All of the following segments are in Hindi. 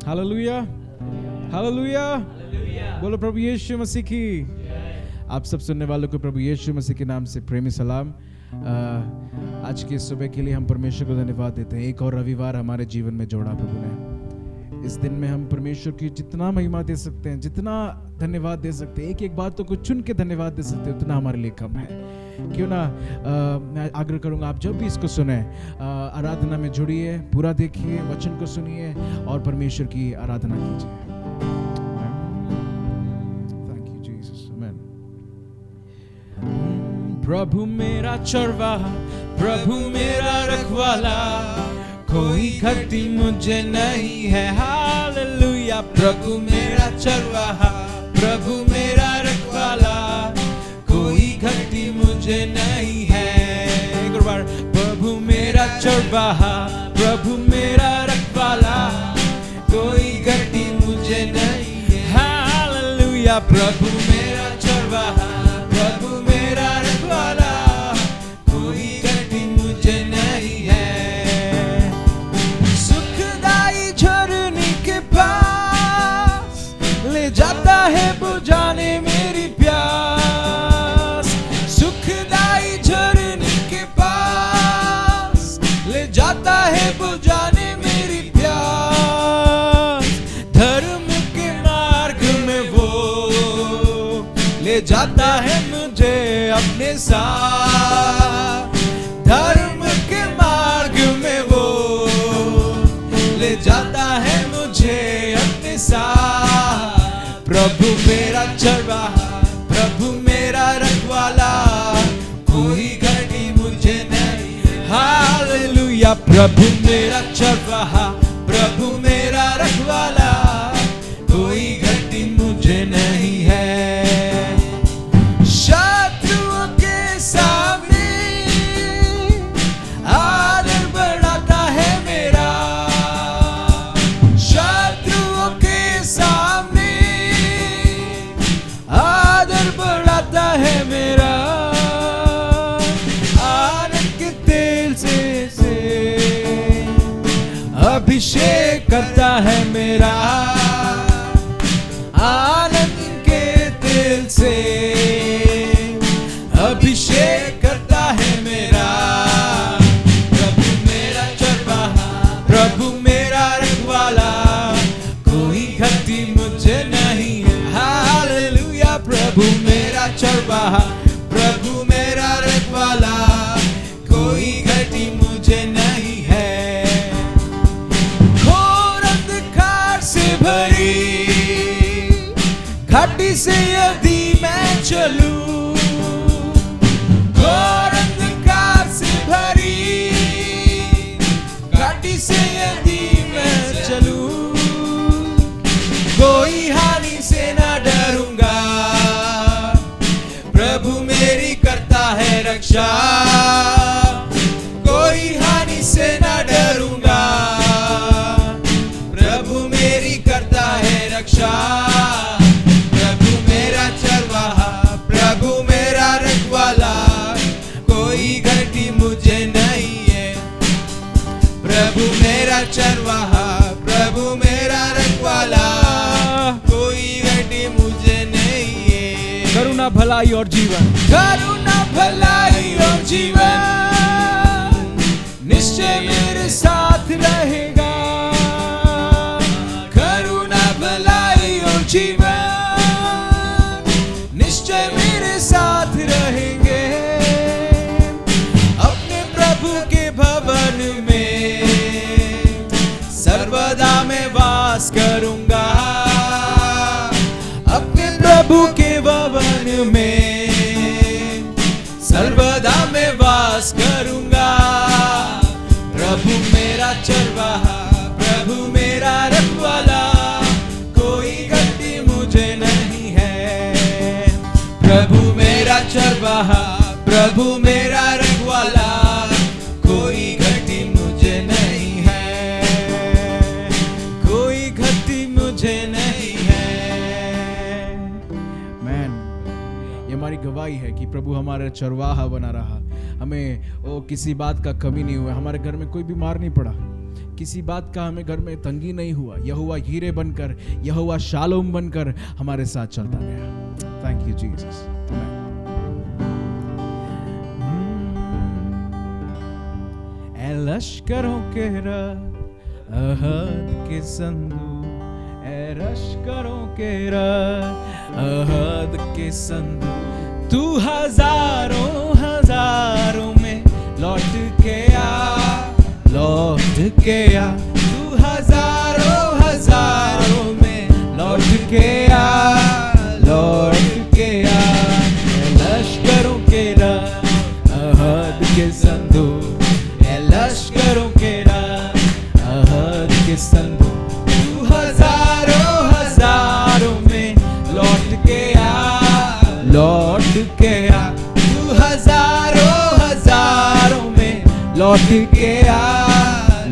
हालेलुया, हालेलुया, बोलो प्रभु यीशु मसीह की। आप सब सुनने वालों को प्रभु यीशु मसीह के नाम से प्रेमी सलाम। आज की सुबह के लिए हम परमेश्वर को धन्यवाद देते हैं। एक और रविवार हमारे जीवन में जोड़ा प्रभु ने। इस दिन में हम परमेश्वर की जितना महिमा दे सकते हैं, जितना धन्यवाद दे सकते हैं, एक एक बातों को चुन के धन्यवाद दे सकते हैं, उतना हमारे लिए कम है। क्यों ना मैं आग्रह करूंगा, आप जब भी इसको सुने आराधना में जुड़िए, पूरा देखिए, वचन को सुनिए और परमेश्वर की आराधना कीजिए। थैंक यू जीसस, आमीन। प्रभु मेरा चरवाहा, प्रभु मेरा रखवाला, कोई घटी मुझे नहीं है। हालेलुया। प्रभु मेरा चरवाहा, प्रभु मेरा रखवाला, कोई घटी मुझे नहीं है। एक और बार, प्रभु मेरा चरवाहा, प्रभु मेरा रखवाला, कोई घटी मुझे नहीं है। हालेलुया। प्रभु मेरा चरवाहा, प्रभु मेरा रखवाला, कोई घटी मुझे नहीं है। सुखदाई झरने के पास ले जाता है बुझाने मेरी प्यास। सुखदाई झरने के पास ले जाता है बुझाने मेरी प्यास। धर्म के मार्ग में वो ले जाता है मुझे अपने साथ। धर्म के मार्ग में वो ले जाता है मुझे अपने साथ। प्रभु मेरा चरवाहा, प्रभु मेरा रखवाला, कोई घटी मुझे नहीं। हालेलुया। प्रभु मेरा चरवाहा, प्रभु मेरा रखवाला, कोई घटी मुझे नहीं है। शत्रुओं के सामने आदर बढ़ाता है मेरा। शत्रुओं के सामने आदर बढ़ाता है मेरा। आनंद के तेल से अभिषेक करता है मेरा। आनंद के तेल से अभिषेक करता है मेरा। प्रभु मेरा चरवाहा, प्रभु मेरा रखवाला, कोई घटी मुझे नहीं है। हालेलुया। प्रभु मेरा चरवाहा, प्रभु मेरा रखवाला, कोई घटी मुझे नहीं है। घोर अंधकार से भरी घाटी से यदि मैं चलूं, घोर अंधकार से भरी घाटी से यदि मैं चलूं, कोई हानि से ना डरूंगा। प्रभु मेरी करता है रक्षा, कोई हानि से ना डरूंगा। प्रभु मेरी करता है रक्षा। प्रभु मेरा चरवाहा, प्रभु मेरा रखवाला, कोई घटी मुझे नहीं है। प्रभु मेरा चरवाहा, प्रभु मेरा रखवाला, कोई घटी मुझे नहीं है। करुणा भलाई और जीवन, करुणा भलाई और जीवन निश्चय मेरे साथ रहेगा। करुणा भलाई और जीवन निश्चय मेरे साथ रहेंगे। अपने प्रभु के भवन में सर्वदा मैं वास करूंगा। अपने प्रभु के भवन में सर्वदा मैं वास करूंगा। प्रभु मेरा चरवाहा, प्रभु मेरा रखवाला, कोई घटी मुझे नहीं है। प्रभु मेरा चरवाहा, प्रभु मेरा रखवाला, कोई घटी मुझे नहीं है। कोई घटी मुझे नहीं है। मैन, ये हमारी गवाही है कि प्रभु हमारा चरवाहा बना रहा। हमें किसी बात का कमी नहीं हुआ। हमारे घर में कोई बीमार नहीं पड़ा, किसी बात का हमें घर में तंगी नहीं हुआ। यहोवा हीरे बनकर, यहोवा शालोम बनकर हमारे साथ चलता गया। Thank you Jesus. ए लश्करों के रब, अहद के संदूक, ए लश्करों के रब, अहद के संदूक, तू हजारों हजारों में लौट के आ, लौट के आ, तू हजारों हजारों में लौट के आ, लौट के आ। लश्करों के रब, अहद के संदूक, लश्करों के रब, अहद के संदूक, तू हजारों हजारों में लौट के आ, लौट के आ, तू हजारों हजारों में लौट के आ,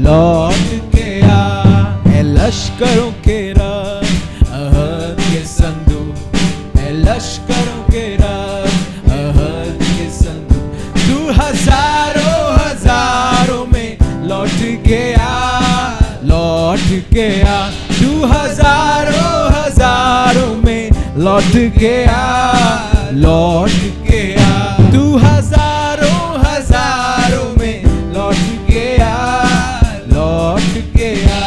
लौट के आ। ए लश्करों के रब, अहद के संदूक, ए लश्करों के रब, अहद के संदूक, तू हजारों हजारों में लौट के आ, लौट के आ, तू हजारों हजारों में लौट के आ, लौट के आ, तू हजारों हजारों में लौट के आ, लौट के आ।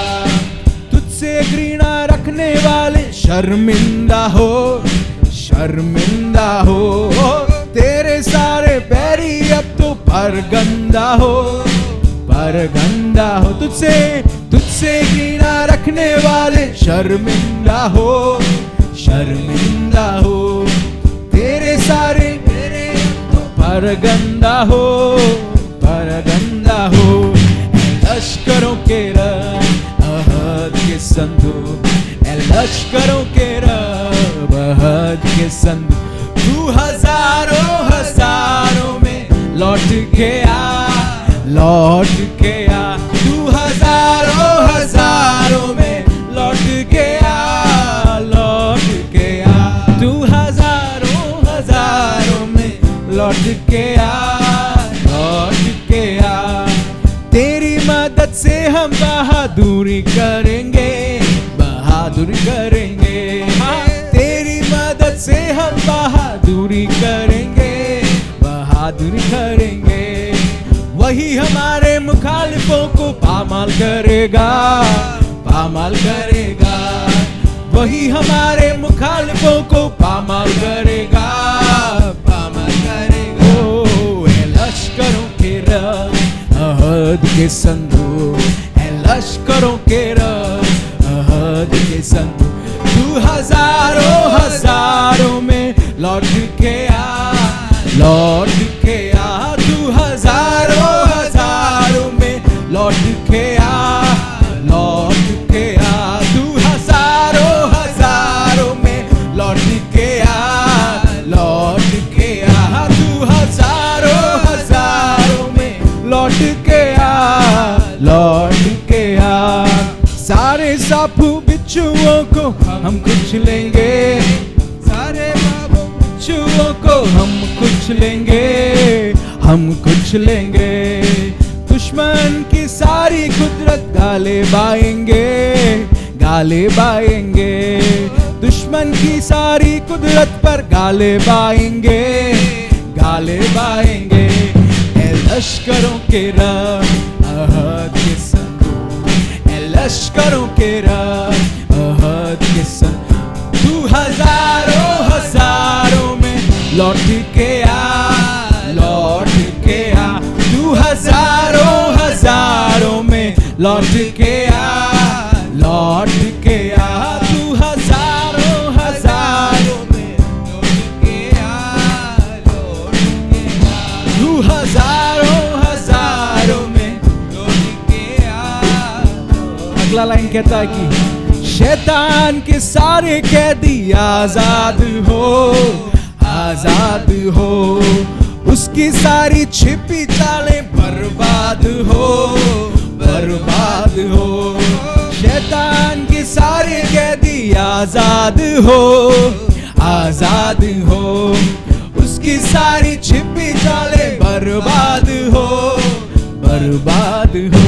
तुझसे घृणा रखने वाले शर्मिंदा हो, शर्मिंदा हो, तेरे सारे बैरी अब तो परगंदा हो, परगंदा हो। तुझसे घृणा रखने वाले शर्मिंदा हो, शर्मिंदा हो, तेरे सारे तो परगंदा हो, परगंदा हो। लश्करों के रब, अहद के संदूक, लश्करों के रब, अहद के संदूक, तू हजारों हजारों में लौट के आ, लौट के आ, तू हजारों हजारों में लौट के आ, लौट के आ, तू हजारों हजारों में लौट के आ, लौट के आ। तेरी मदद से हम बहादुरी करेंगे, बहादुरी करेंगे, तेरी मदद से हम बहादुरी करेंगे, बहादुरी करेंगे। वही हमारे मुखालिफों को पामाल करेगा, पामाल करेगा, वही हमारे मुखालिफों को पामाल करेगा, पामाल करेगा। ओ ए लश्करों के रब, अहद के संदूक, ए लश्करों के रब, अहद के संदूक, तू हजारों हजारों में लौट के आ, लौट के आ, तू हजारों हजारों में लौट के आ, लौट के आ, तू हजारों हजारों में लौट के आ, लौट के आ, तू हजारों हजारों में लौट के आ, लौट के आ। सारे सापू बिच्छुओं को हम कुछ लेंगे, सारे बिच्छुओं को हम कुछ लेंगे, हम कुछ लेंगे। दुश्मन की सारी कुदरत गाले बाएंगे, गाले बाएंगे, दुश्मन की सारी कुदरत पर गाले बाएंगे, गाले बाएंगे। ए लश्करों के रब, अहद के संदूक, ए लश्करों के रब, अहद के संदूक, तू हजारों हजारों में लौट के आ, लौट के आ, तू हजारों हजारों में लौट के आ, लौट के आ, तू हजारों हजारों में लौट के आ, लौट के आ, तू हजारों हजारों में लौट के आ। अगला लाइन कहता है कि शैतान के सारे कैदी आजाद हो, आजाद हो, उसकी सारी छिपी चालें बर्बाद हो, बर्बाद हो। शैतान के सारे कैदी आजाद हो, आजाद हो, उसकी सारी छिपी चालें बर्बाद हो, बर्बाद हो।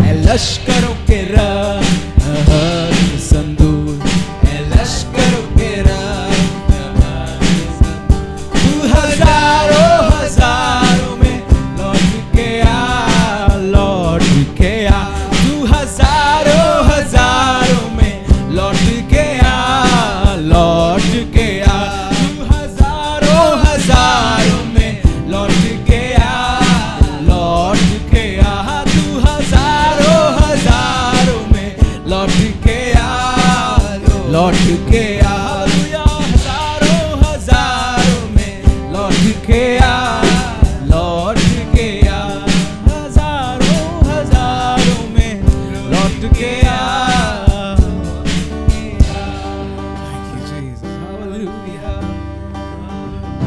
ए लश्करों के रब संदूक, ए लश्करों के रब तू हजारों हजारों में लौट के आ, लौट के आ, तू हजारों हजारों में लौट के आ, लौट के आ, तू हजारों हजारों में लौट के आ, लौट के आ, तू हजारों हजारों में लौट के आ, लौट के आ, हजारों हजारों में लौट के आ, लौट के आ, हजारों हजारों में लौट के आ।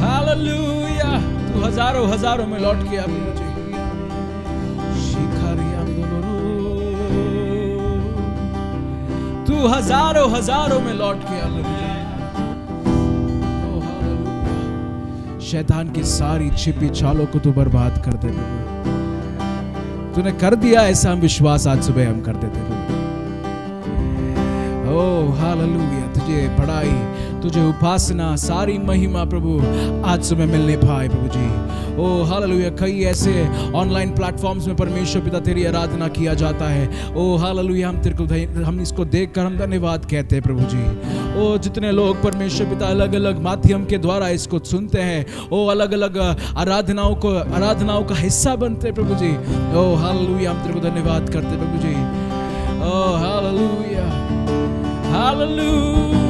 हालेलुया, तू हजारों हजारों में लौट के आ मुझे। तू हजारों हजारों में लौट के आ मुझे। शैतान की सारी छिपी चालों को तू बर्बाद कर दे प्रभु। तूने कर दिया ऐसा हम विश्वास आज सुबह हम कर देते प्रभु। ओह हालेलुया, तुझे बड़ाई, तुझे उपासना, सारी महिमा प्रभु आज सुबह मिलने पाए प्रभु जी। ओह हालेलुया, कई ऐसे ऑनलाइन प्लेटफॉर्म्स में परमेश्वर पिता तेरी आराधना किया जाता है। ओह हालेलुया, हम तेरे को, हम इसको देखकर हम धन्यवाद कहते हैं प्रभु जी। ओ जितने लोग परमेश्वर पिता अलग अलग माध्यम के द्वारा इसको सुनते हैं, ओ अलग अलग आराधनाओं का हिस्सा बनते हैं प्रभु जी। ओह हालेलुया, हम तेरे को धन्यवाद करते हैं प्रभु जी। Oh hallelujah, hallelujah,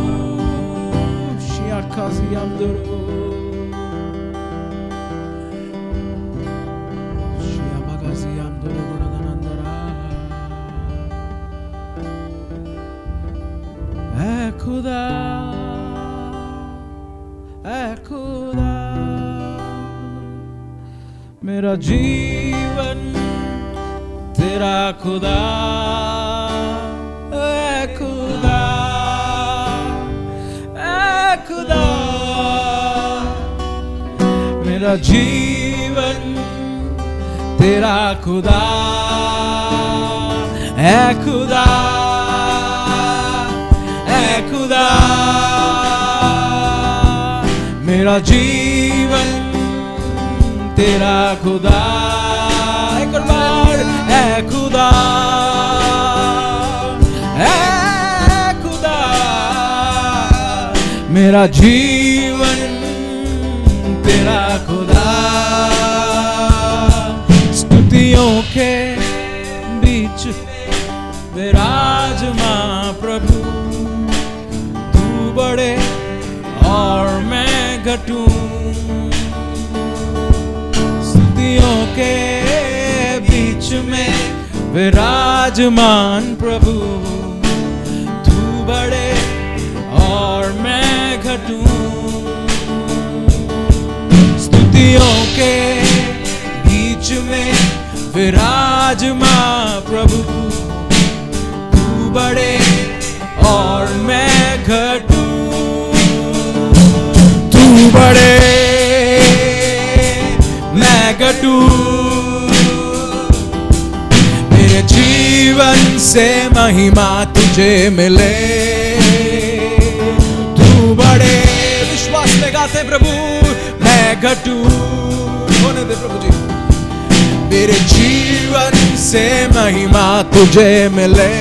शियाकाजी आमदरो शियाबागाजी आमदरो गुणगनंदरा। ऐ खुदा, ऐ खुदा, मेरा जीवन तेरा खुदा, ऐ खुदा, ऐ खुदा, मेरा जीवन तेरा खुदा, ऐ खुदा, ऐ खुदा, मेरा जीवन तेरा खुदा। एक और बार, ऐ खुदा, ऐ खुदा, मेरा जीवन तेरा खुदा। स्तुतियों के बीच विराजमान प्रभु, तू बड़े और मैं घटूं। स्तुतियों के बीच में विराजमान प्रभु, तू बड़े और मैं घटूं। स्तुतियों के बीच में विराजमान प्रभु, तू बड़े और मैं घटूं। तू बड़े मैं घटूं, मेरे जीवन से महिमा तुझे मिले। तू बड़े, विश्वास में गाते प्रभु, मैं घटूं, होने दे प्रभु जी। मेरे जीवन से महिमा तुझे मिले।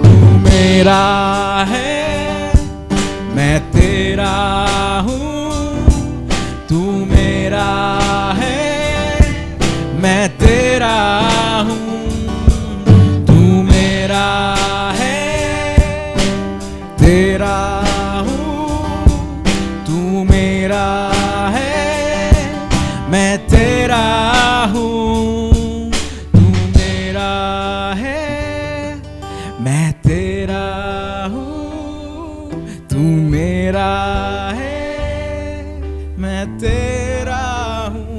तू मेरा है, मैं तेरा हूँ। तू मेरा है, मैं तेरा हूँ। तू मेरा है, तेरा हूँ। तू मेरा है, मैं तेरा हूँ। तू मेरा है, मैं तेरा हूँ। तू मेरा है, मैं तेरा हूँ।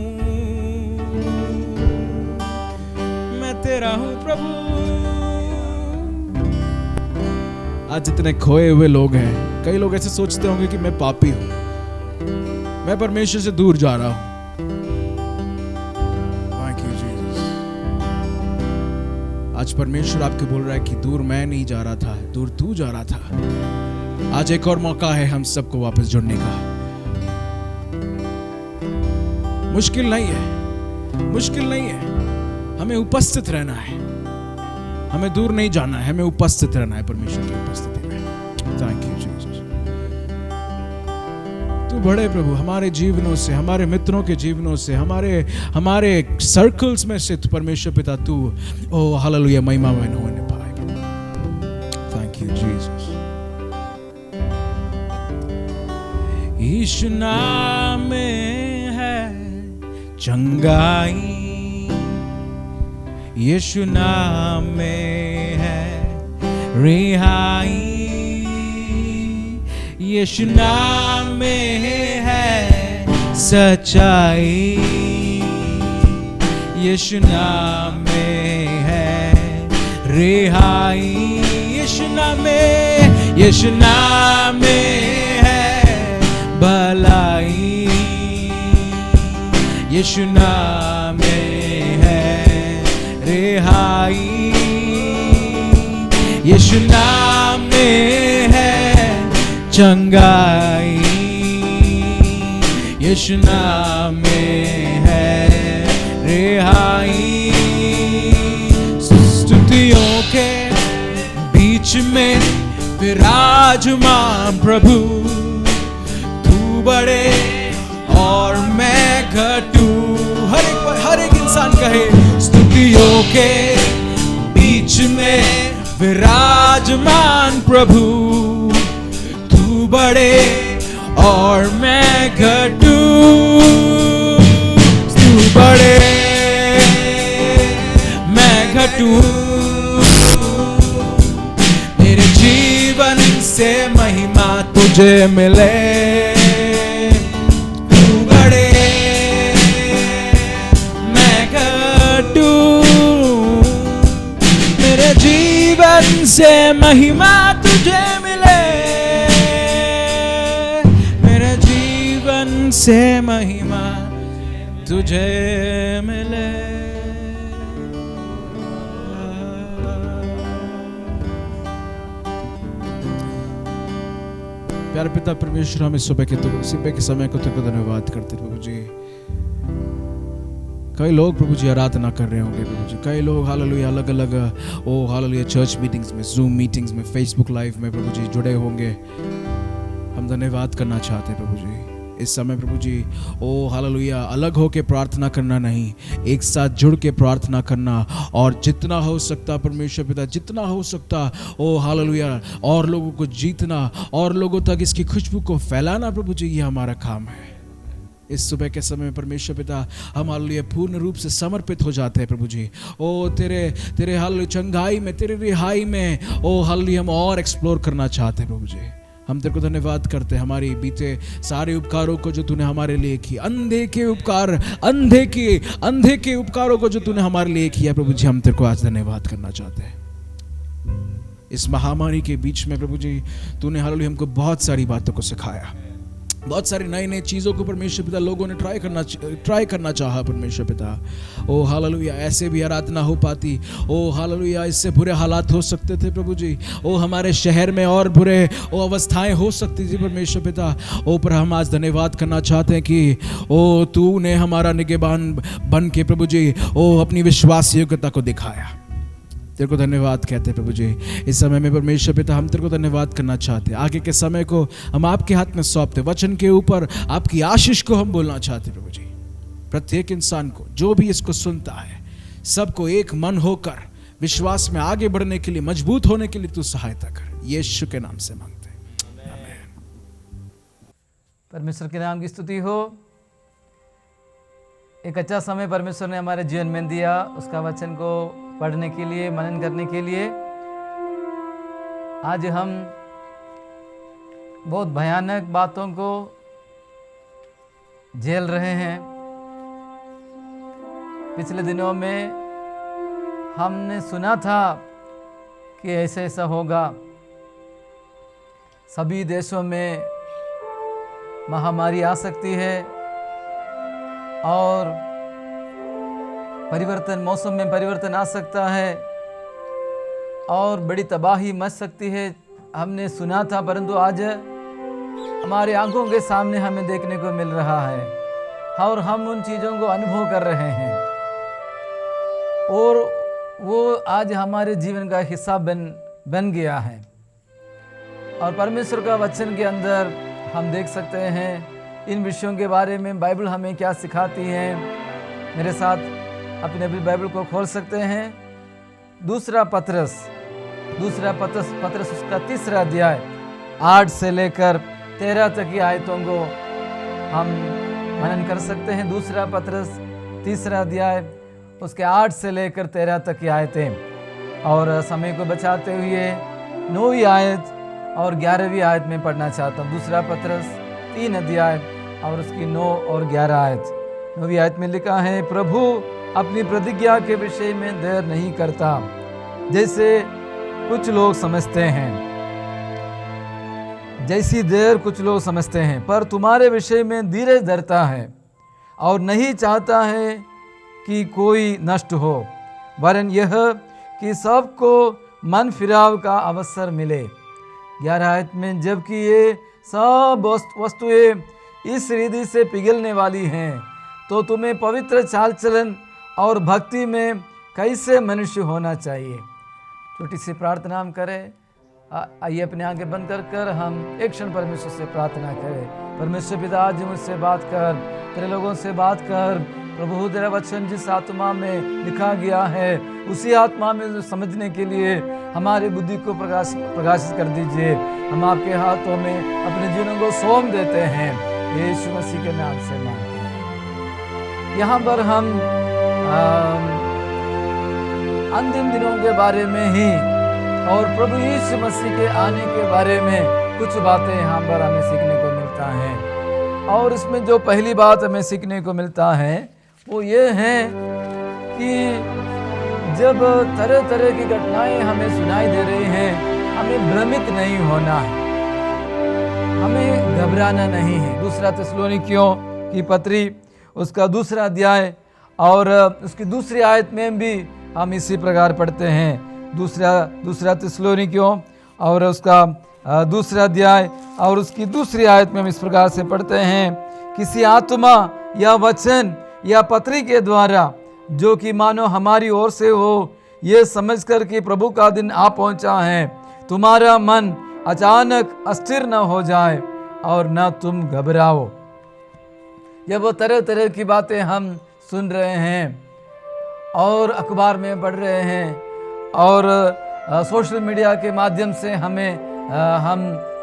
मैं तेरा हूँ प्रभु। आज जितने खोए हुए लोग हैं, कई लोग ऐसे सोचते होंगे कि मैं पापी हूं, मैं परमेश्वर से दूर जा रहा हूं। Thank you, Jesus. आज परमेश्वर आपको बोल रहा है कि दूर मैं नहीं जा रहा था, दूर तू जा रहा था। आज एक और मौका है हम सबको वापस जुड़ने का। मुश्किल नहीं है, मुश्किल नहीं है। हमें उपस्थित रहना है, हमें दूर नहीं जाना है, हमें उपस्थित रहना है परमेश्वर की उपस्थिति में। Thank you Jesus. तू बड़े प्रभु, हमारे जीवनों से, हमारे मित्रों के जीवनों से, हमारे सर्कल्स में से परमेश्वर पिता तू ओ हालेलुया महिमामय होने पाए। Thank you Jesus. यीशु नाम में है चंगाई, यीशु नाम में है रिहाई, यीशु नाम में है सच्चाई, यीशु नाम में है रिहाई, यीशु नाम में, यीशु नाम में है भलाई, यीशु नाम में है रिहाई, यीशु नाम में है चंगाई, यीशु नाम में है रिहाई। स्तुतियों के बीच में विराजमान प्रभु, तू बड़े और मैं घटू। हर एक इंसान कहे, स्तुतियों के बीच में विराजमान प्रभु, तू बड़े और मैं घटू। तू बड़े मैं घटू, मेरे जीवन से महिमा तुझे मिले। तू बड़े मैं घटू, मेरे जीवन से महिमा तुझे मिले, मेरे जीवन से महिमा तुझे मिले। प्यारे पिता परमेश्वर, हम इस सुबह के समय को तेरे को धन्यवाद करते प्रभु जी। कई लोग प्रभु जी आराधना कर रहे होंगे प्रभु जी, कई लोग हालेलुया अलग अलग हालेलुया चर्च मीटिंग्स में, जूम मीटिंग्स में, फेसबुक लाइव में प्रभु जी जुड़े होंगे। हम धन्यवाद करना चाहते हैं प्रभु जी इस समय प्रभु जी। ओ हालेलुया अलग होके प्रार्थना करना नहीं, एक साथ जुड़ के प्रार्थना करना, और जितना हो सकता परमेश्वर पिता, जितना हो सकता ओ हालेलुया और लोगों को जीतना और लोगों तक इसकी खुशबू को फैलाना प्रभु जी, ये हमारा काम है। इस सुबह के समय में परमेश्वर पिता हम हालेलुया पूर्ण रूप से समर्पित हो जाते हैं प्रभु जी। ओ तेरे हालेलुया चंगाई में, तेरे रिहाई में ओ हालेलुया हम और एक्सप्लोर करना चाहते हैं प्रभु जी। हम तेरे को धन्यवाद करते हैं हमारी बीते सारे उपकारों को जो तूने हमारे लिए किए, अंधे के उपकारों को जो तूने हमारे लिए किया प्रभु जी, हम तेरे को आज धन्यवाद करना चाहते हैं। इस महामारी के बीच में प्रभु जी तूने हालेलुया हमको बहुत सारी बातों को सिखाया, बहुत सारी नई नई चीज़ों को परमेश्वर पिता लोगों ने ट्राई करना चाहा परमेश्वर पिता। ओ हालेलुया ऐसे भी आराधना हो पाती, ओ हालेलुया इससे बुरे हालात हो सकते थे प्रभु जी, ओ हमारे शहर में और बुरे ओ अवस्थाएं हो सकती थी परमेश्वर पिता। ओ पर हम आज धन्यवाद करना चाहते हैं कि ओ तूने हमारा निगहबान बन के प्रभु जी ओ अपनी विश्वास योग्यता को दिखाया। तेरे को धन्यवाद कहते हैं प्रभु जी। इस समय में परमेश्वर पिता हम तेरे को धन्यवाद करना चाहते हैं। आगे के समय को हम आपके हाथ में सौंपते, वचन के ऊपर आपकी आशीष को हम बोलना चाहते हैं प्रभु जी। प्रत्येक इंसान को जो भी इसको सुनता है, सबको एक मन होकर विश्वास में आगे बढ़ने के लिए, मजबूत होने के लिए तू सहायता कर, यीशु के नाम से मांगते हैं, आमीन। परमेश्वर के नाम की स्तुति हो। एक अच्छा समय परमेश्वर ने हमारे जीवन में दिया, उसका वचन को पढ़ने के लिए, मनन करने के लिए। आज हम बहुत भयानक बातों को झेल रहे हैं। पिछले दिनों में हमने सुना था कि ऐसा होगा। सभी देशों में महामारी आ सकती है और परिवर्तन, मौसम में परिवर्तन आ सकता है। और बड़ी तबाही मच सकती है, हमने सुना था, परंतु आज हमारे आंखों के सामने हमें देखने को मिल रहा है और हम उन चीज़ों को अनुभव कर रहे हैं और वो आज हमारे जीवन का हिस्सा बन गया है। और परमेश्वर का वचन के अंदर हम देख सकते हैं इन विषयों के बारे में बाइबल हमें क्या सिखाती है। मेरे साथ अपने बाइबल को खोल सकते हैं। दूसरा पतरस उसका 3 अध्याय 8 से लेकर 13 तक की आयतों को हम मनन कर सकते हैं। दूसरा पतरस 3 अध्याय उसके 8 से लेकर 13 तक की आयतें, और समय को बचाते हुए 9वीं आयत और 11वीं आयत में पढ़ना चाहता हूँ। दूसरा पतरस 3 अध्याय और उसकी 9 और 11 आयत। 9वीं आयत में लिखा है, प्रभु अपनी प्रतिज्ञा के विषय में देर नहीं करता जैसे कुछ लोग समझते हैं, जैसी देर कुछ लोग समझते हैं, पर तुम्हारे विषय में धीरज धरता है और नहीं चाहता है कि कोई नष्ट हो, वरन यह कि सबको मन फिराव का अवसर मिले। 11 आयत में, जबकि ये सब वस्तुएं इस रीति से पिघलने वाली हैं, तो तुम्हें पवित्र चाल चलन और भक्ति में कैसे मनुष्य होना चाहिए। छोटी सी प्रार्थना हम करें। आइए अपने आंखें बंद कर हम एक क्षण परमेश्वर से प्रार्थना करें। परमेश्वर पिता, आज मुझसे बात कर, तेरे लोगों से बात कर प्रभु। तेरा वचन जिस आत्मा में लिखा गया है उसी आत्मा में समझने के लिए हमारी बुद्धि को प्रकाशित कर दीजिए। हम आपके हाथों में अपने जीवन को सौंप देते हैं, यीशु मसीह के नाम से मांगते हैं। यहाँ पर हम अंतिम दिनों के बारे में ही और प्रभु यीशु मसीह के आने के बारे में कुछ बातें यहाँ पर हमें सीखने को मिलता है। और इसमें जो पहली बात हमें सीखने को मिलता है वो ये है कि जब तरह तरह की घटनाएं हमें सुनाई दे रही हैं, हमें भ्रमित नहीं होना है, हमें घबराना नहीं है। 2 थिस्सलुनीकियों की पत्री उसका 2 अध्याय और उसकी 2 आयत में भी हम इसी प्रकार पढ़ते हैं। 2 थिस्सलुनीकियों और उसका 2 अध्याय और उसकी 2 आयत में हम इस प्रकार से पढ़ते हैं, किसी आत्मा या वचन या पत्री के द्वारा जो कि मानो हमारी ओर से हो, ये समझकर कि प्रभु का दिन आ पहुंचा है, तुम्हारा मन अचानक अस्थिर न हो जाए और न तुम घबराओ। जब वो तरह तरह की बातें हम सुन रहे हैं और अखबार में पढ़ रहे हैं और सोशल मीडिया के माध्यम से हम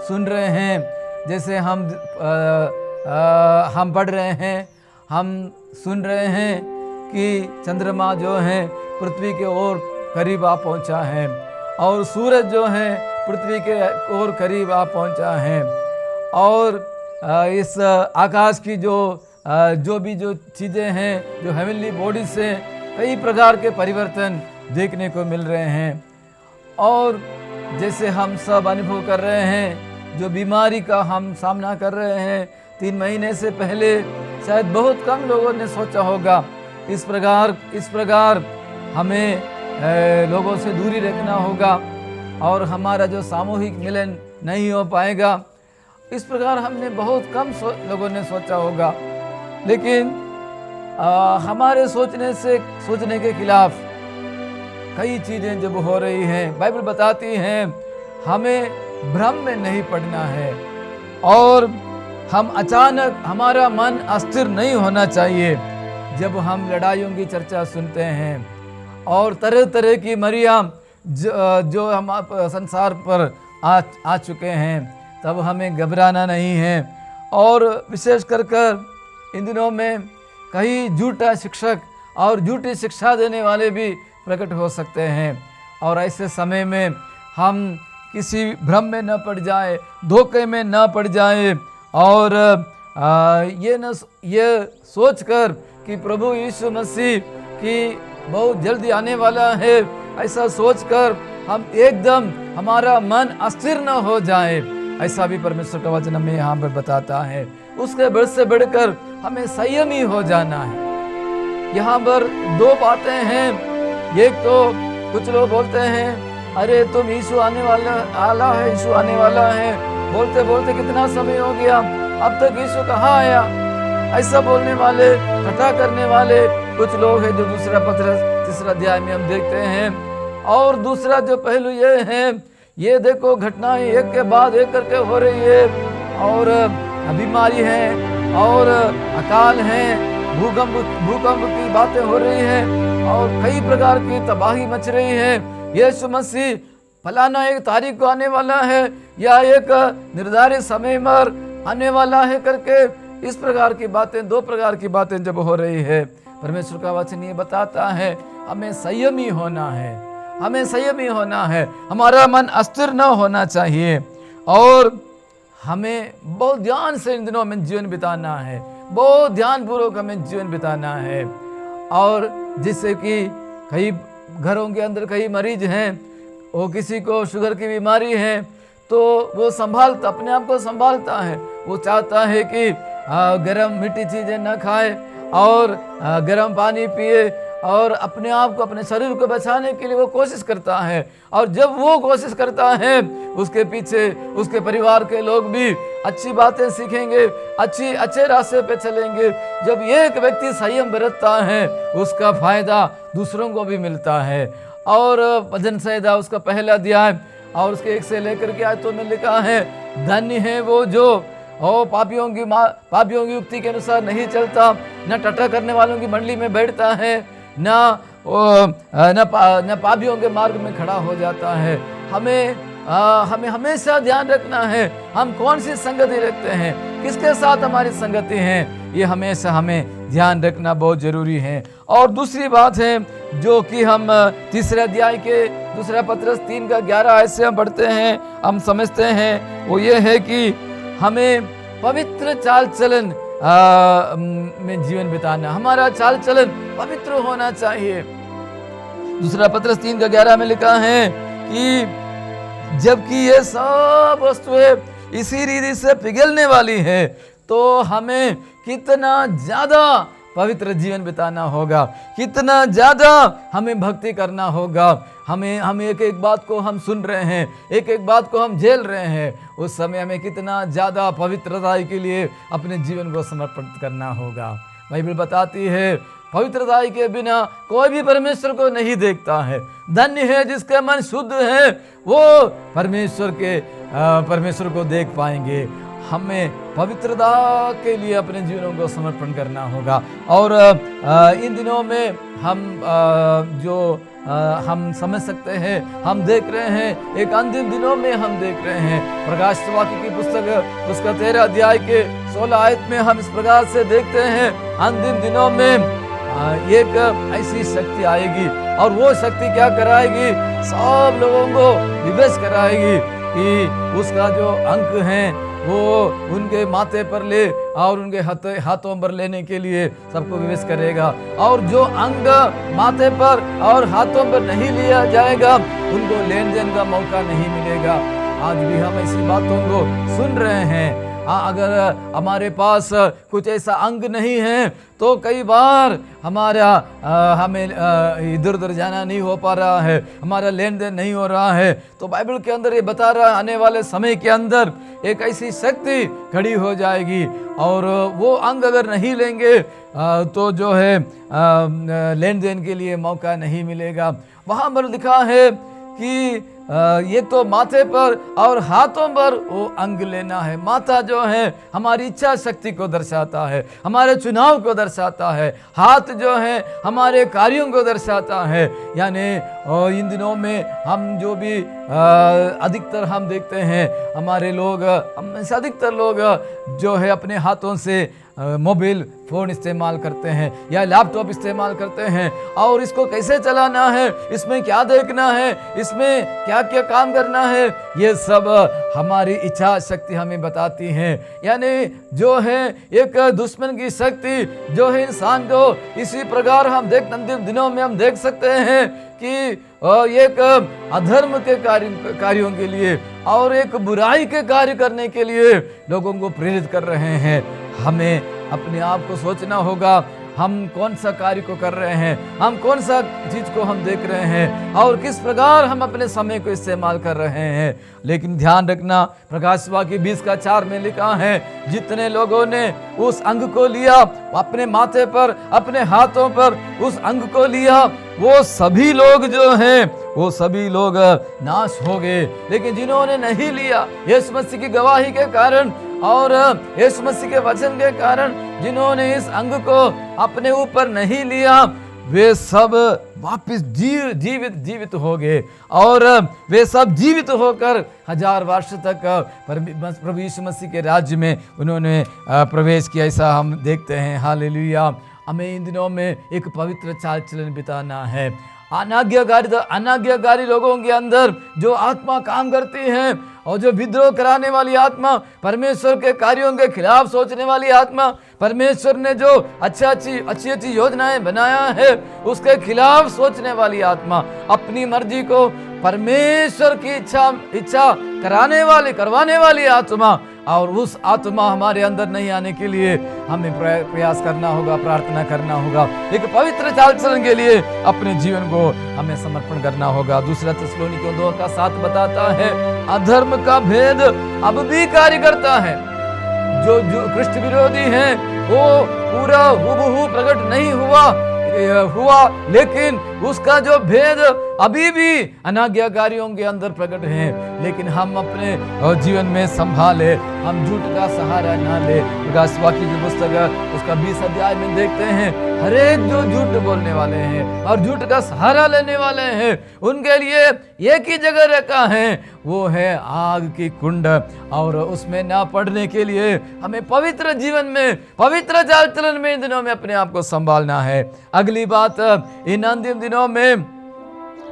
सुन रहे हैं, जैसे हम पढ़ रहे हैं, हम सुन रहे हैं कि चंद्रमा जो है पृथ्वी के ओर करीब आ पहुंचा है और सूरज जो है पृथ्वी के ओर करीब आ पहुंचा है, और इस आकाश की जो भी चीज़ें हैं, जो हेवनली बॉडी से कई प्रकार के परिवर्तन देखने को मिल रहे हैं। और जैसे हम सब अनुभव कर रहे हैं, जो बीमारी का हम सामना कर रहे हैं, 3 महीने से पहले शायद बहुत कम लोगों ने सोचा होगा इस प्रकार हमें लोगों से दूरी रखना होगा और हमारा जो सामूहिक मिलन नहीं हो पाएगा। इस प्रकार हमने बहुत कम लोगों ने सोचा होगा, लेकिन हमारे सोचने के खिलाफ कई चीज़ें जब हो रही हैं, बाइबल बताती हैं हमें भ्रम में नहीं पड़ना है और हम अचानक हमारा मन अस्थिर नहीं होना चाहिए जब हम लड़ाइयों की चर्चा सुनते हैं और तरह तरह की मरियम जो हम संसार पर आ चुके हैं, तब हमें घबराना नहीं है। और विशेष कर इन दिनों में कई झूठा शिक्षक और झूठी शिक्षा देने वाले भी प्रकट हो सकते हैं, और ऐसे समय में हम किसी भ्रम में न पड़ जाए, धोखे में न पड़ जाए और ये सोचकर कि प्रभु यीशु मसीह की बहुत जल्दी आने वाला है, ऐसा सोचकर हम एकदम हमारा मन अस्थिर न हो जाए, ऐसा भी परमेश्वर का वचन हमें यहाँ पर बताता है। उसके बढ़ से बढ़कर हमें संयमी हो जाना है। यहाँ पर 2 बातें हैं। एक तो कुछ लोग बोलते हैं अरे तुम यीशु आने वाला है, यीशु आने वाला है, बोलते बोलते कितना समय हो गया, अब तक यीशु कहाँ आया। ऐसा बोलने वाले, ठट्ठा करने वाले कुछ लोग हैं जो दूसरा पत्र 3 अध्याय में हम देखते हैं। और दूसरा जो पहलू ये है, ये देखो घटनाएं एक के बाद एक करके हो रही है, और बीमारी है और अकाल है, भूकंप की बातें हो रही हैं, और कई प्रकार की तबाही मच रही है। यीशु मसीह फलाना एक तारीख को आने वाला है या एक निर्धारित समय पर आने वाला है करके इस प्रकार की बातें, 2 प्रकार की बातें जब हो रही है, परमेश्वर का वचन ये बताता है हमें संयमी होना है, हमें संयमी होना है, हमारा मन अस्थिर न होना चाहिए, और हमें बहुत ध्यान से इन दिनों में जीवन बिताना है, बहुत ध्यानपूर्वक हमें जीवन बिताना है। और जिससे कि कई घरों के अंदर कई मरीज हैं, वो किसी को शुगर की बीमारी है तो वो अपने आप को संभालता है, वो चाहता है कि गर्म मीठी चीज़ें न खाए और गर्म पानी पिए, और अपने आप को, अपने शरीर को बचाने के लिए वो कोशिश करता है। और जब वो कोशिश करता है, उसके पीछे उसके परिवार के लोग भी अच्छी बातें सीखेंगे, अच्छे रास्ते पे चलेंगे। जब एक व्यक्ति संयम बरतता है, उसका फायदा दूसरों को भी मिलता है। और भजन संहिता उसका पहला अध्याय और उसके 1 से लेकर के आयतों में लिखा है, धन्य है वो जो पापियों की युक्ति के अनुसार नहीं चलता, न टट्टा करने वालों की मंडली में बैठता है, न पापियों के मार्ग में खड़ा हो जाता है। हमें हमेशा ध्यान रखना है हम कौन सी संगति रखते हैं, किसके साथ हमारी संगति है, ये हमेशा हमें ध्यान रखना बहुत जरूरी है। और दूसरी बात है जो कि हम 3 अध्याय के 2 पत्रस 3 का 11 आयत से हम पढ़ते हैं, हम समझते हैं, वो ये है कि हमें पवित्र चाल चलन में जीवन बिताना, हमारा चाल चलन पवित्र होना चाहिए। 2 पत्रस 3 का 11 में लिखा है कि जबकि ये सब वस्तुएं इसी रीति से पिघलने वाली है, तो हमें कितना ज्यादा पवित्र जीवन बिताना होगा, कितना ज्यादा हमें भक्ति करना होगा। हम एक बात को हम सुन रहे हैं, एक बात को हम झेल रहे हैं, उस समय हमें कितना ज्यादा पवित्रता के लिए अपने जीवन को समर्पित करना होगा। बाइबल बताती है पवित्रता के बिना कोई भी परमेश्वर को नहीं देखता है। धन्य है जिसके मन शुद्ध है, वो परमेश्वर को देख पाएंगे। हमें पवित्रता के लिए अपने जीवनों को समर्पण करना होगा। और इन दिनों में हम समझ सकते हैं, हम देख रहे हैं, एक अंतिम दिनों में हम देख रहे हैं। प्रकाशित वाक्य की पुस्तक उसका 13 अध्याय के 16 आयत में हम इस प्रकार से देखते हैं, अंतिम दिनों में एक ऐसी शक्ति आएगी, और वो शक्ति क्या कराएगी, सब लोगों को विवश कराएगी कि उसका जो अंक है वो उनके माथे पर ले और उनके हाथों पर लेने के लिए सबको विवश करेगा। और जो अंग माथे पर और हाथों पर नहीं लिया जाएगा, उनको लेन देन का मौका नहीं मिलेगा। आज भी हम ऐसी बातों को सुन रहे हैं। अगर हमारे पास कुछ ऐसा अंग नहीं है तो कई बार हमें इधर उधर जाना नहीं हो पा रहा है, हमारा लेन देन नहीं हो रहा है। तो बाइबल के अंदर ये बता रहा है, आने वाले समय के अंदर एक ऐसी शक्ति खड़ी हो जाएगी, और वो अंग अगर नहीं लेंगे तो जो है लेन देन के लिए मौका नहीं मिलेगा। वहाँ पर लिखा है कि ये तो माथे पर और हाथों पर वो अंग लेना है। माथा जो है हमारी इच्छा शक्ति को दर्शाता है, हमारे चुनाव को दर्शाता है। हाथ जो है हमारे कार्यों को दर्शाता है। यानी इन दिनों में हम जो भी अधिकतर हम देखते हैं, हमारे लोग, हम से अधिकतर लोग जो है अपने हाथों से मोबाइल फ़ोन इस्तेमाल करते हैं या लैपटॉप इस्तेमाल करते हैं, और इसको कैसे चलाना है, इसमें क्या देखना है, इसमें क्या क्या काम करना है, ये सब हमारी इच्छा शक्ति हमें बताती है। यानी जो है एक दुश्मन की शक्ति जो है इंसान को इसी प्रकार हम अंतिम दिनों में हम देख सकते हैं कि एक अधर्म के कार्यों के लिए और एक बुराई के कार्य करने के लिए लोगों को प्रेरित कर रहे हैं। हमें अपने आप को सोचना होगा, हम कौन सा कार्य को कर रहे हैं, हम कौन सा चीज को हम देख रहे हैं और किस प्रकार हम अपने समय को इस्तेमाल कर रहे हैं। लेकिन ध्यान रखना, प्रकाश वाक्य 20:4 में लिखा है, जितने लोगों ने उस अंग को लिया, अपने माथे पर, अपने हाथों पर उस अंग को लिया, वो सभी लोग जो हैं, वो सभी लोग नाश हो गए। लेकिन जिन्होंने नहीं लिया, यीशु मसीह की गवाही के कारण और यीशु मसीह के वचन के कारण, जिन्होंने इस अंग को अपने ऊपर नहीं लिया, वे सब वापस जीवित हो गए और वे सब जीवित होकर 1000 वर्ष तक प्रभु यीशु मसीह के राज्य में उन्होंने प्रवेश किया। ऐसा हम देखते हैं। हालेलुया। हमें इन दिनों में एक पवित्र चाल चलन बिताना है। अनाज्ञाकारी लोगों के अंदर जो आत्मा काम करती है और जो विद्रोह कराने वाली आत्मा, परमेश्वर के कार्यों के खिलाफ सोचने वाली आत्मा, परमेश्वर ने जो अच्छी योजनाएं बनाया है उसके खिलाफ सोचने वाली आत्मा, अपनी मर्जी को परमेश्वर की इच्छा करवाने वाली आत्मा, और उस आत्मा हमारे अंदर नहीं आने के लिए हमें प्रयास करना होगा, प्रार्थना करना होगा। एक पवित्र चाल चलन के लिए अपने जीवन को हमें समर्पण करना होगा। 2 थिस्सलुनीकियों 2:7 बताता है, अधर्म का भेद अब भी कार्य करता है। जो कृष्ण विरोधी हैं वो पूरा हुबहू प्रकट नहीं हुआ, लेकिन उसका जो भेद अभी भी अनाज्ञाकारियों के अंदर प्रकट है। लेकिन हम अपने जीवन में संभाले, हम झूठ का सहारा ना ले। प्रकाश वाक्य की पुस्तक उसका 20 अध्याय में देखते हैं, हर एक जो झूठ बोलने वाले हैं और झूठ का सहारा लेने वाले हैं, उनके लिए एक ही जगह रखा है, वो है आग की कुंड। और उसमें ना पड़ने के लिए हमें पवित्र जीवन में, पवित्र चाल चलन में इन दिनों में अपने आप को संभालना है। अगली बात, इन अंतिम दिनों में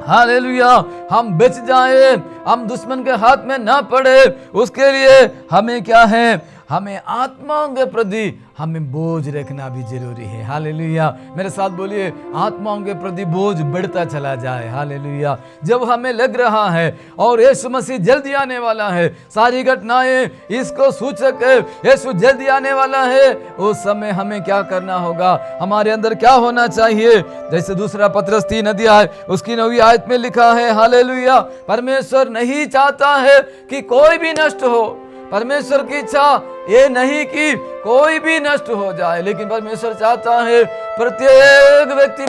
हालेलुया हम बच जाए, हम दुश्मन के हाथ में ना पड़े, उसके लिए हमें क्या है, हमें आत्माओं के प्रति हमें बोझ रखना भी जरूरी है। हालेलुया। मेरे साथ बोलिए, आत्माओं के प्रति बोझ बढ़ता चला जाए। हालेलुया। जब हमें लग रहा है और यीशु मसीह जल्दी आने वाला है, सारी घटनाएं इसको सूचक है, यीशु जल्दी आने वाला है, उस समय हमें क्या करना होगा, हमारे अंदर क्या होना चाहिए। जैसे 2 पत्रस 3 अध्याय उसकी 9वीं आयत में लिखा है, हालेलुया, परमेश्वर नहीं चाहता है कि कोई भी नष्ट हो। परमेश्वर की इच्छा ये नहीं कि कोई भी नष्ट हो जाए, लेकिन परमेश्वर चाहता है प्रत्येक व्यक्ति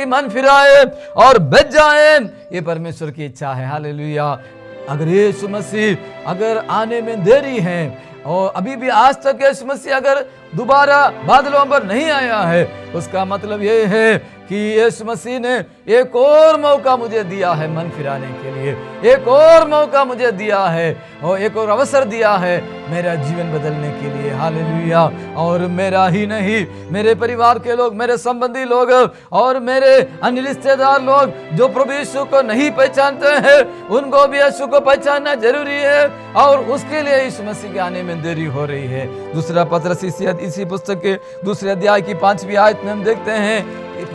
मन फिराए और बच जाए। ये परमेश्वर की इच्छा है। हालेलुया। अगर यीशु मसीह अगर आने में देरी है और अभी भी आज तक यीशु मसीह अगर दोबारा बादलों पर नहीं आया है, उसका मतलब ये है कि यीशु मसीह ने एक और मौका मुझे दिया है मन फिराने के लिए, एक और मौका मुझे दिया है और एक और अवसर दिया है मेरा जीवन बदलने के लिए। हालेलुया। और मेरा ही नहीं, मेरे परिवार के लोग, मेरे संबंधी लोग और मेरे अन्य रिश्तेदार लोग जो प्रभु यीशु को नहीं पहचानते हैं, उनको भी यीशु को पहचानना जरूरी है और उसके लिए यीशु मसीह के आने में देरी हो रही है। 2 पत्रस इसी पुस्तक के 2 अध्याय की 5वीं आयत में हम देखते हैं,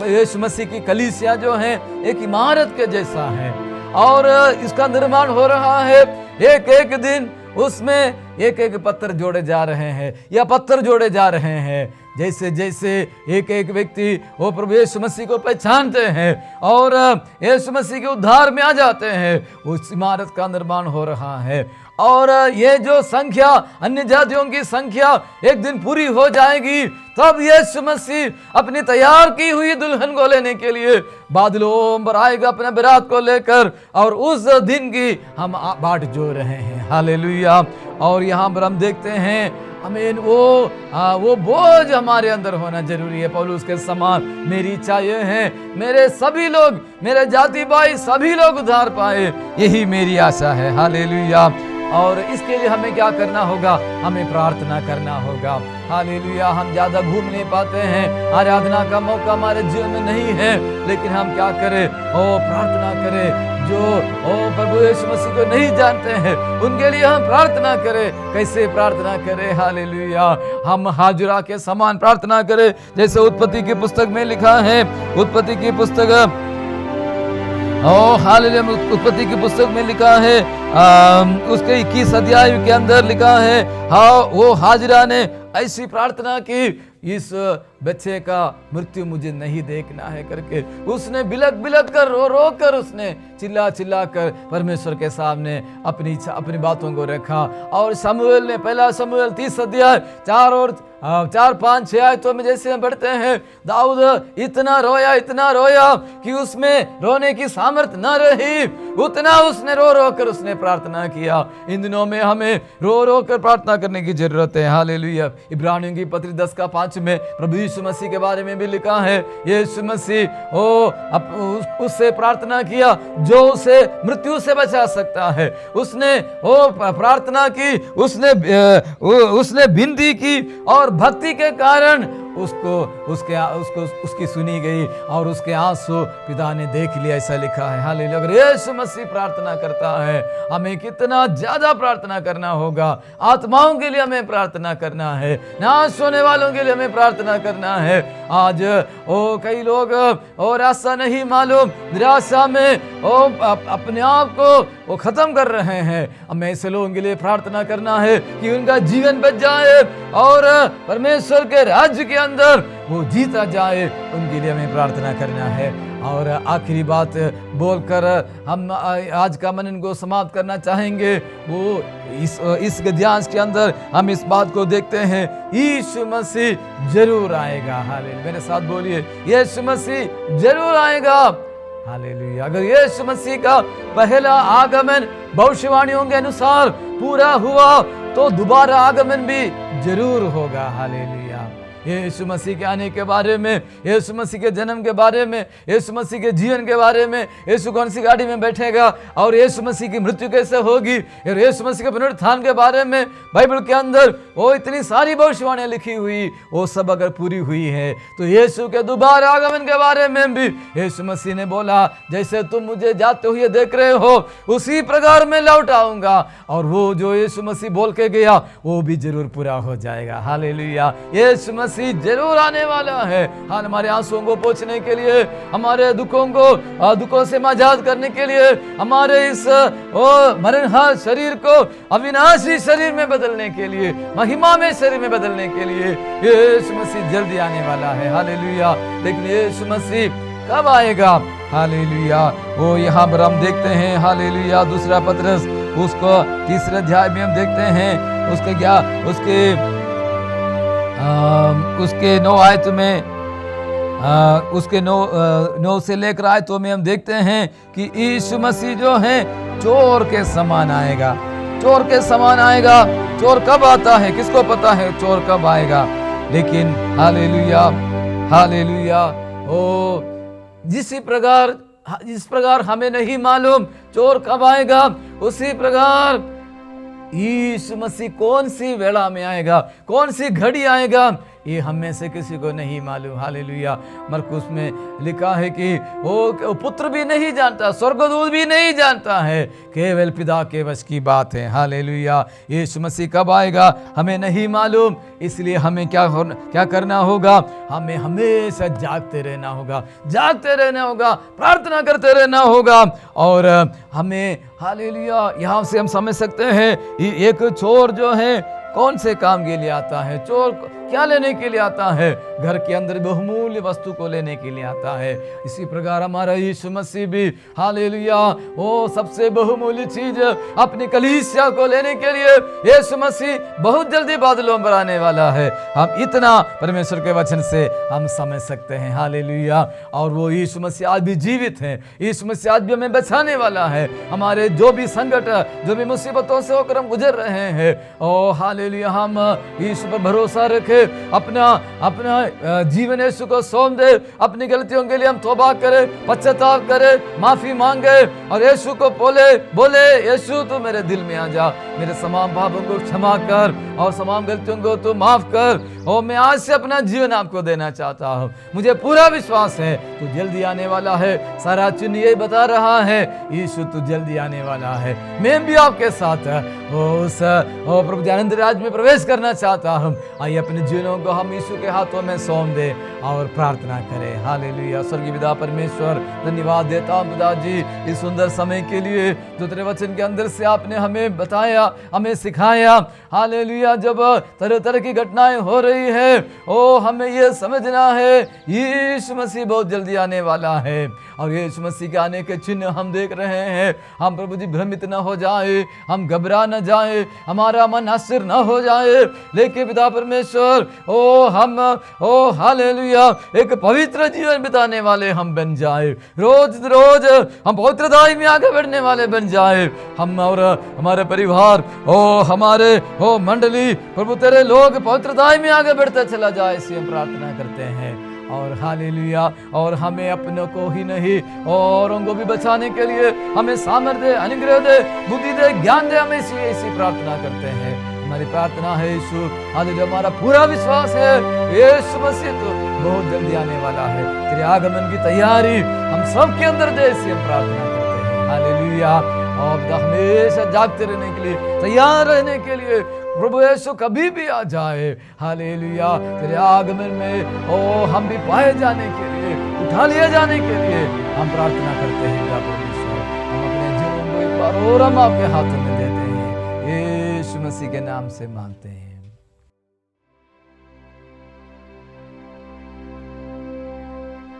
यीशु मसीह की कलीसिया जो है एक इमारत के जैसा है और इसका निर्माण हो रहा है। एक एक दिन उसमें एक एक पत्थर जोड़े जा रहे हैं या पत्थर जोड़े जा रहे हैं। जैसे जैसे एक एक व्यक्ति वो प्रभु यीशु मसीह को पहचानते हैं और यीशु मसीह के उद्धार में आ जाते हैं, उस इमारत का निर्माण हो रहा है। और ये जो संख्या, अन्य जातियों की संख्या एक दिन पूरी हो जाएगी, तब यीशु मसीह अपनी तैयार की हुई दुल्हन को लेने के लिए बादलों पर आएगा अपने बारात को लेकर, और उस दिन की हम बाट जो रहे हैं। हालेलुया। और यहाँ पर हम देखते हैं हमें वो बोझ हमारे अंदर होना जरूरी है। पौलुस के समान मेरी इच्छा ये है, मेरे सभी लोग, मेरे जाति भाई सभी लोग उद्धार पाए, यही मेरी आशा है। हालेलुया। और इसके लिए हमें क्या करना होगा, हमें प्रार्थना करना होगा। हालेलुया। हम ज्यादा घूम नहीं पाते हैं, आराधना का मौका हमारे जीवन में नहीं है, लेकिन हम क्या करें, प्रार्थना करें। जो प्रभु यीशु मसीह को नहीं जानते हैं उनके लिए हम प्रार्थना करें। कैसे प्रार्थना करें? हालेलुया। हम हाजुरा के समान प्रार्थना करें, जैसे उत्पत्ति की पुस्तक में लिखा है। उत्पत्ति की पुस्तक हालेलुया, उत्पत्ति की पुस्तक में लिखा है, उसके 21 अध्याय के अंदर लिखा है, हाँ वो हाजिरा ने ऐसी प्रार्थना की, इस बच्चे का मृत्यु मुझे नहीं देखना है करके उसने बिलक बिलक कर रो रो कर उसने चिल्ला चिल्ला कर परमेश्वर के सामने अपनी इच्छा अपनी बातों को रखा। और शमूएल ने पहला शमूएल 30 अध्याय 4-5-6 आयतों में जैसे हम पढ़ते हैं, दाऊद इतना रोया कि उसमें रोने की सामर्थ्य न रही, उतना उसने रो रो कर उसने प्रार्थना किया। इन दिनों में हमें रो रो कर प्रार्थना करने की जरूरत है। हालेलुया। इब्रानियों की पत्री 10:5 में प्रभु यीशु मसीह के बारे में भी लिखा है, यीशु मसीह उससे प्रार्थना किया जो उसे मृत्यु से बचा सकता है। उसने प्रार्थना की, उसने विनती की और भक्ति के कारण उसकी सुनी गई और उसके आंसू पिता ने देख लिया, ऐसा लिखा है। हालेलुया। अगर यीशु मसीह प्रार्थना करता है, हमें कितना ज्यादा प्रार्थना करना होगा। आत्माओं के लिए हमें प्रार्थना करना है, नाश होने वालों के लिए हमें प्रार्थना करना है। आज कई लोग और रास्ता नहीं मालूम, निराशा में अपने आप को खत्म कर रहे हैं। हमें ऐसे लोगों के लिए प्रार्थना करना है कि उनका जीवन बच जाए और परमेश्वर के राज्य के अंदर वो जीता जाए, उनके लिए हमें प्रार्थना करना है। और आखिरी बात बोलकर हम आज का मनन को समाप्त करना चाहेंगे। वो इस गद्यांश के अंदर हम इस बात को देखते हैं, यीशु मसीह जरूर आएगा। हालेलुया। मेरे साथ बोलिए, यीशु मसीह जरूर आएगा। हालेलुया। अगर यीशु मसीह का पहला आगमन भविष्यवाणियों के अनुसार पूरा हुआ तो दोबारा आगमन भी जरूर होगा। हालेलुया। यीशु मसीह के आने के बारे में, यीशु मसीह के जन्म के बारे में, यीशु मसीह के जीवन के बारे में, यीशु कौन सी गाड़ी में बैठेगा और यीशु मसीह की मृत्यु कैसे होगी, और यीशु मसीह के पुनरुत्थान के बारे में बाइबल के अंदर वो इतनी सारी भविष्यवाणियां लिखी हुई, वो सब अगर पूरी हुई है तो यीशु के दोबारा आगमन के बारे में भी यीशु मसीह ने बोला, जैसे तुम मुझे जाते हुए देख रहे हो उसी प्रकार मैं लौट आऊंगा। और वो जो यीशु मसीह बोल के गया वो भी जरूर पूरा हो जाएगा। हालेलुया। यीशु मसीह जरूर आने वाला है। हाल हमारे आंसुओं को पोंछने के लिए, हमारे दुखों से आजाद करने के लिए, हमारे इस मरणहार शरीर को अविनाशी शरीर में बदलने के लिए, महिमा में शरीर में बदलने के लिए यीशु मसीह जल्दी आने वाला है। हालेलुया। लेकिन यीशु मसीह कब आएगा? हालेलुया। वो यहाँ पर हम देखते हैं, हालेलुया, दूसरा पतरस उसको 3 अध्याय में हम देखते हैं, उसके 9 आयत में, उसके 9 से लेकर आयतों में हम देखते हैं कि यीशु मसीह जो है चोर के समान आएगा। चोर के समान आएगा। चोर कब आता है किसको पता है चोर कब आएगा? लेकिन हालेलुया, हालेलुया, जिस प्रकार हमें नहीं मालूम चोर कब आएगा, उसी प्रकार यीशु मसीह कौन सी वेला में आएगा, कौन सी घड़ी आएगा, ये हम में से किसी को नहीं मालूम। हालेलुया। मरकुस में लिखा है कि वो पुत्र भी नहीं जानता, स्वर्गदूत भी नहीं जानता है, केवल पिता के वश की बात है। हालेलुया। यीशु मसीह कब आएगा हमें नहीं मालूम, इसलिए हमें क्या करना होगा? हमें हमेशा जागते रहना होगा, प्रार्थना करते रहना होगा। और हमें हालेलुया, यहाँ से हम समझ सकते हैं एक चोर जो है कौन से काम के लिए आता है। चोर क्या लेने के लिए आता है? घर के अंदर बहुमूल्य वस्तु को लेने के लिए आता है। इसी प्रकार हमारा यीशु मसीह भी हालेलुया वो सबसे बहुमूल्य चीज अपनी कलीसिया को लेने के लिए यीशु मसीह बहुत जल्दी बादलों पर आने वाला है। हम इतना परमेश्वर के वचन से हम समझ सकते हैं। हालेलुया। और वो यीशु मसीह आज भी जीवित है। यीशु मसीह आज भी हमें बचाने वाला है। हमारे जो भी संकट, जो भी मुसीबतों से होकर हम गुजर रहे हैं, ओ हालेलुया, हम यीशु पर भरोसा रखें, अपना जीवन यीशु को सौंप दे, अपनी गलतियों के लिए हम तौबा करें, पश्चाताप करें, माफी मांगे और यीशु को बोले यीशु तू मेरे दिल में आ जा, मेरे तमाम पापों को क्षमा कर और तमाम गलतियों को तू माफ कर। और मैं आज से अपना जीवन आपको देना चाहता हूँ। मुझे पूरा विश्वास है तू जल्दी आने वाला है। सारा चिन्ह यही बता रहा है, यीशु तू जल्दी आने वाला है। मैं भी आपके साथ उस प्रभु आनंद राज में प्रवेश करना चाहता हूँ। आइए अपने जीवनों को हम यीशु के हाथों में सौंप दे और प्रार्थना करें। हालेलुया। स्वर्गीय पिता परमेश्वर, धन्यवाद देता हूं पिताजी इस सुंदर समय के लिए जो तेरे वचन के अंदर से आपने हमें बताया, हमें सिखाया। हालेलुया। जब तरह तरह की घटनाएं हो रही है, ओ हमें यह समझना है यीशु मसीह बहुत जल्दी आने वाला है और यीशु मसीह के आने के चिन्ह हम देख रहे हैं। हम प्रभु जी भ्रमित न हो जाए, हम घबरा न जाए, हमारा मन अस्थिर न हो जाए, लेकिन पिता परमेश्वर ओ हालेलुया एक पवित्र जीवन बिताने वाले हम बन जाए। रोज रोज हम पवित्रताई में आगे बढ़ने वाले बन जाए। हम और हमारे परिवार हमारे मंडली प्रभु तेरे लोग पवित्रताई में आगे बढ़ते चला जाए, इसे हम प्रार्थना करते हैं। और हालेलुया। और हमें अपनों को ही नहीं औरों को भी बचाने के लिए हमें सामर्थ्य, अनुग्रह दे, बुद्धि दे, ज्ञान दे। हमें इसी प्रार्थना करते हैं। हमारी प्रार्थना है यीशु, हालेलुया। हमारा पूरा विश्वास है यीशु मसीह तो बहुत जल्दी आने वाला है। तेरे आगमन की तैयारी हम सब के अंदर दे, इसी हम प्रार्थना करते हैं। हालेलुया। और हमेशा जागते रहने के लिए, तैयार रहने के लिए प्रभु यीशु कभी भी आ जाए। हालेलुया। तेरे आगमन में हम भी पाए जाने के लिए, उठा लिए जाने के लिए हम प्रार्थना करते हैं। परमेश्वर, हम अपने जीवन को एक बार और हम आपके हाथों में देते हैं, यीशु मसीह के नाम से मांगते हैं।